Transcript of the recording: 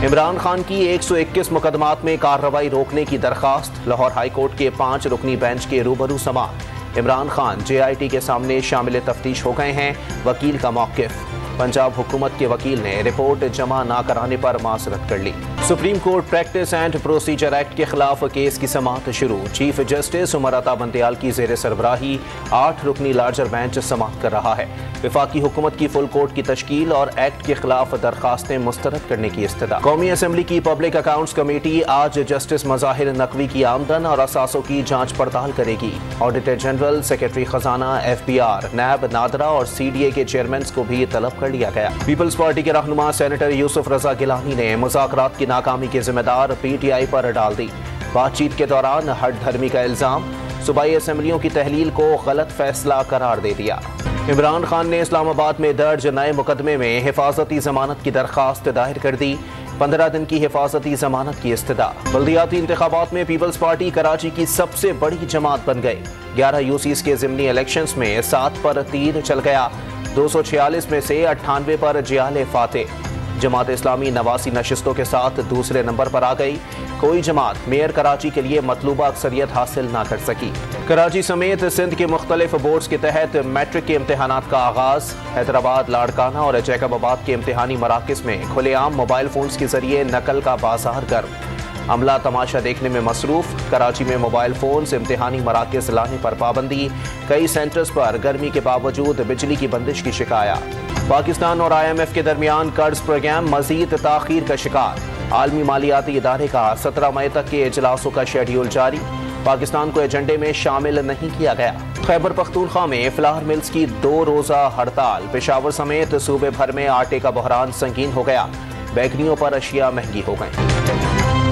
इमरान खान की 121 मुकदमात में कार्रवाई रोकने की दरखास्त। लाहौर हाईकोर्ट के 5 रुकनी बेंच के रूबरू समाअत। इमरान खान JIT के सामने शामिल तफ्तीश हो गए हैं। वकील का मौक़िफ़। पंजाब हुकूमत के वकील ने रिपोर्ट जमा ना कराने पर माजरत कर ली। Supreme court practice and procedure act के खिलाफ केस की समाअत शुरू। चीफ जस्टिस उमर अता बंदयाल की ज़ेर सरबराही 8 रुकनी लार्जर बेंच समाअत कर रहा है। वफाकी हुकूमत की फुल कोर्ट की तश्कील और एक्ट के खिलाफ दरखास्तें मुस्तरद करने की इस्तदा। कौमी असम्बली की पब्लिक अकाउंट्स कमेटी आज जस्टिस मज़ाहिर नकवी की आमदन और असासों की जाँच पड़ताल करेगी। ऑडिटर जनरल, सेक्रेटरी खजाना, FBR, NAB, नादरा और CDA के चेयरमैन को भी तलब कर लिया गया। पीपल्स पार्टी के रहनुमा सेनेटर यूसुफ रजा गिलानी ने मुज़ाकरात की नाकामी की जिम्मेदार PTI पर डाल दी। बातचीत के दौरान हट धर्मी का इल्जाम। सूबाई असम्बलियों की तहलील को गलत फैसला करार दे दिया। इमरान खान ने इस्लामाबाद में दर्ज नए मुकदमे में हिफाजती जमानत की दरखास्त दायर कर दी। 15 दिन की हिफाजती जमानत की इस्तदा। बल्दियाती इंतखाबात में पीपल्स पार्टी कराची की सबसे बड़ी जमात बन गई। 11 UCs के ज़िमनी इलेक्शंस में 7 पर तीर चल गया। 246 में से 98 पर जियाले फाते। जमात इस्लामी 89 नशिस्तों के साथ दूसरे नंबर पर आ गई। कोई जमात मेयर कराची के लिए मतलूबा अक्सरियत हासिल ना कर सकी। कराची समेत सिंध के मुख्तलिफ बोर्ड्स के तहत मैट्रिक के इम्तहानात का आगाज। हैदराबाद, लाड़काना और जैकबाबाद के इम्तहानी मराकज़ में खुलेआम मोबाइल फोन्स के जरिए नकल का बाजार गर्म। अमला तमाशा देखने में मसरूफ। कराची में मोबाइल फोन्स इम्तहानी मराकज़ लाने पर पाबंदी। कई सेंटर्स पर गर्मी के बावजूद बिजली की बंदिश की शिकायत। पाकिस्तान और IMF के दरमियान कर्ज प्रोग्राम मजीद ताखीर का शिकार। आलमी मालियाती इदारे का 17 मई तक के इजलासों का शेड्यूल जारी। पाकिस्तान को एजेंडे में शामिल नहीं किया गया। खैबर पख्तूनख्वा में फ्लावर मिल्स की 2 रोज़ा हड़ताल। पेशावर समेत सूबे भर में आटे का बहरान संगीन हो गया। बेकरियों पर अशिया महंगी हो गई।